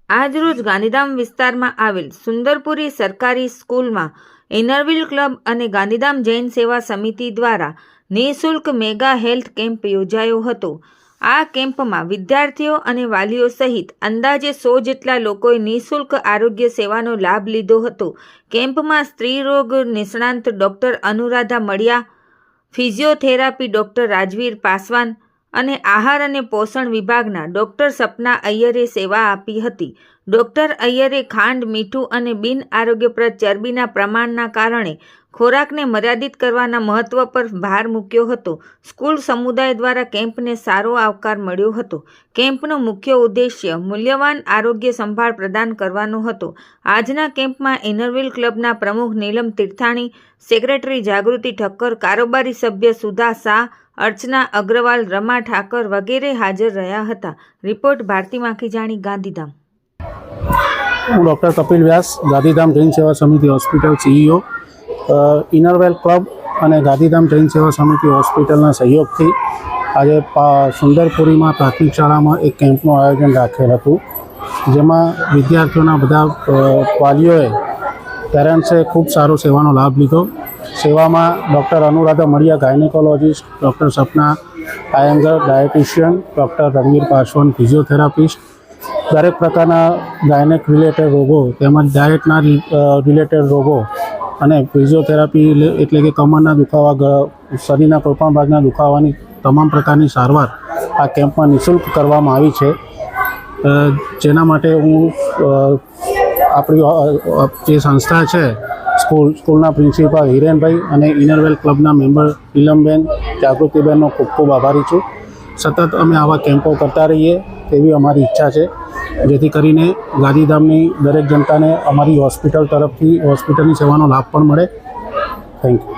આજરોજ ગાંધીધામ વિસ્તારમાં આવેલ સુંદરપુરી સરકારી સ્કૂલમાં ઇનરવ્હીલ ક્લબ અને ગાંધીધામ જૈન સેવા સમિતિ દ્વારા નિઃશુલ્ક મેગા હેલ્થ કેમ્પ યોજાયો હતો। આ કેમ્પમાં વિદ્યાર્થીઓ અને વાલીઓ સહિત અંદાજે 100 જેટલા લોકોએ નિઃશુલ્ક આરોગ્ય સેવાનો લાભ લીધો હતો। કેમ્પમાં સ્ત્રી રોગ નિષ્ણાંત doctor Anuradha Maliya, physiotherapy doctor Rajveer Paswan અને આહાર અને પોષણ વિભાગના ડૉક્ટર સપના અય્યરે સેવા આપી હતી। ડૉક્ટર અય્યરે ખાંડ, મીઠું અને બિન આરોગ્યપ્રદ ચરબીના પ્રમાણના કારણે ખોરાકને મર્યાદિત કરવાના મહત્વ પર ભાર મૂક્યો હતો। સ્કૂલ સમુદાય દ્વારા કેમ્પને સારો આવકાર મળ્યો હતો। કેમ્પનો મુખ્ય ઉદ્દેશ્ય મૂલ્યવાન આરોગ્ય સંભાળ પ્રદાન કરવાનો હતો। આજના કેમ્પમાં ઇનરવ્હીલ ક્લબના પ્રમુખ નીલમ તીર્થાણી, સેક્રેટરી જાગૃતિ ઠક્કર, કારોબારી સભ્ય સુધા શાહ, अर्चना अग्रवाल, रमा ठाकर वगैरह हाजर रहा था। रिपोर्ट भारती माखीजाणी, गांधीधाम। डॉक्टर कपिल व्यास, गांधीधाम जैन सेवा समिति हॉस्पिटल सीईओ। इनरव्हील क्लब और गांधीधाम जैन सेवा समिति हॉस्पिटल सहयोग थी आज सुंदरपुरी में प्राथमिक शाला में एक केम्पनु आयोजन राखेल हतुं, जेमां विद्यार्थीओना बधा वालीओए पेरेंट्से खूब सारो सेवानो लाभ लीधो। सेवा में doctor Anuradha Madiya gynaecologist, doctor Sapna Iyengar dietician, doctor Ranveer Paswan physiotherapist, दरेक प्रकारना गायनेक रिलेटेड रोगों तेमज डायटना रिलेटेड रोगों अने फिजियोथेरापी एटले के कमरना दुखावा, शरीरना कोईपण भागना दुखावानी तमाम प्रकारनी सारवार आ केम्प में निःशुल्क करवामां आवी छे। जेना माटे हूँ आपणी जे संस्था है स्कूलना प्रिंसिपल हिरेनभाई और इनरव्हील क्लबना मेम्बर नीलमबेन, जागृतिबेन खूब खूब आभारी छूँ। सतत अमे आवा केम्पो करता रहीए तेवी अमारी इच्छा है, जेथी करीने गांधीधामनी दरेक जनताने अमारी हॉस्पिटल तरफथी हॉस्पिटलनी सेवानो लाभ पण मळे। Thank you.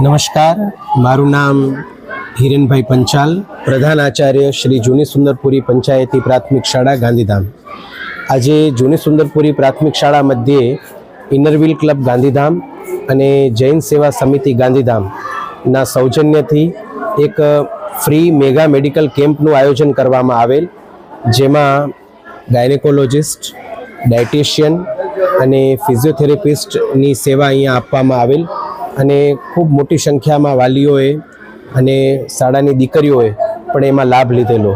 नमस्कार, मारू नाम हिरेनभाई पंचाल, प्रधान आचार्य श्री जूनी सुंदरपुरी पंचायती प्राथमिक शाळा गांधीधाम। आज जूनी सुंदरपुरी प्राथमिक शाळा मध्य इनरव्हील क्लब गांधीधाम अने जैन सेवा समिति गांधीधाम ना सौजन्यथी एक फ्री मेगा मेडिकल केम्पनु आयोजन करवामां आवेल, जेमां गायनेकोलॉजिस्ट, डायटिशियन अने फिजियोथेरेपिस्टनी सेवा अहींया आपवामां आवेल अने खूब मोटी संख्यामां वालीओए अने शाळानी दीकरीओए पण एमां लाभ लीधेलो।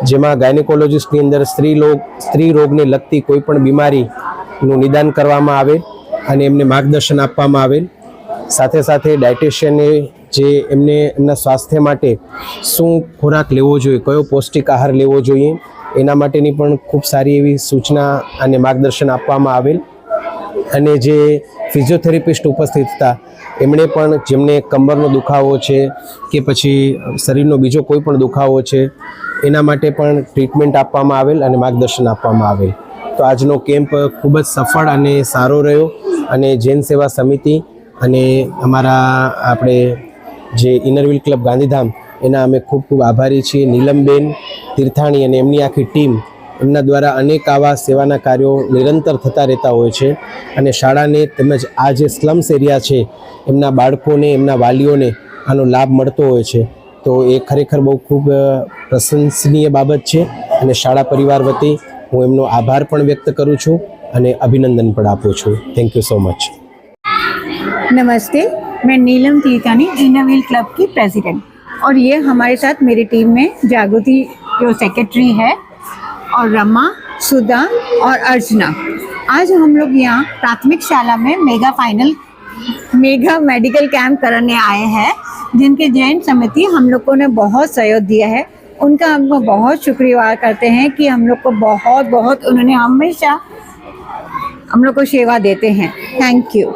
जेमां गायनेकोलॉजिस्टनी अंदर स्त्री रोगने लगती कोईपण बीमारीनुं निदान करवामां आवे अने एमने मार्गदर्शन आपवामां आवेल। साथे साथे डायटिशियने जे एमने एमना स्वास्थ्य माटे शुं खोराक लेवो जोईए, कयो पौष्टिक आहार लेवो जोईए एना माटेनी पण खूब सारी एवी सूचना अने मार्गदर्शन आपवामां आवेल। अने जे फिजियोथेरेपिस्ट उपस्थित था एमणे पण जेमने कमरनो दुखावो छे के पछी शरीरनो बीजो कोई पण दुखावो छे एना माटे पण ट्रीटमेंट आपवामां आवेल अने मार्गदर्शन आपवामां आवेल। तो आजनो केम्प खूब ज सफल अने सारो रह्यो अने जैन सेवा समिति अने अमारा आपणे जे इनरव्हील क्लब गांधीधाम एना अमे खूब खूब आभारी छीए। नीलमबेन तीर्थाणी अने एमनी आखी टीम एमना द्वारा अनेक आवा सेवाना कार्यों निरंतर थता रहता होय छे अने शाळाने तेमज आ जे स्लम्स एरिया छे एमना बाळकोने, एमना वालीओने आनो लाभ मळतो होय छे। तो ए खरेखर बहु खूब प्रशंसनीय बाबत छे अने शाळा परिवार वती हूँ एमनो आभार पण व्यक्त करूँ छूँ अने अभिनंदन पण आपूँ छूँ। Thank you so much. नमस्ते, मैं नीलम तीर्थानी, इनरव्हील क्लब की प्रेसिडेंट, और ये हमारे साथ मेरी टीम में जागृति जो सेक्रेटरी है और रमा, सुधा और अर्चना। आज हम लोग यहाँ प्राथमिक शाला में मेगा मेडिकल कैंप करने आए हैं, जिनके जैन समिति हम लोग को ने बहुत सहयोग दिया है। उनका हम लोग बहुत शुक्रिया करते हैं कि हम लोग को बहुत उन्होंने हमेशा हम लोग को सेवा देते हैं। Thank you.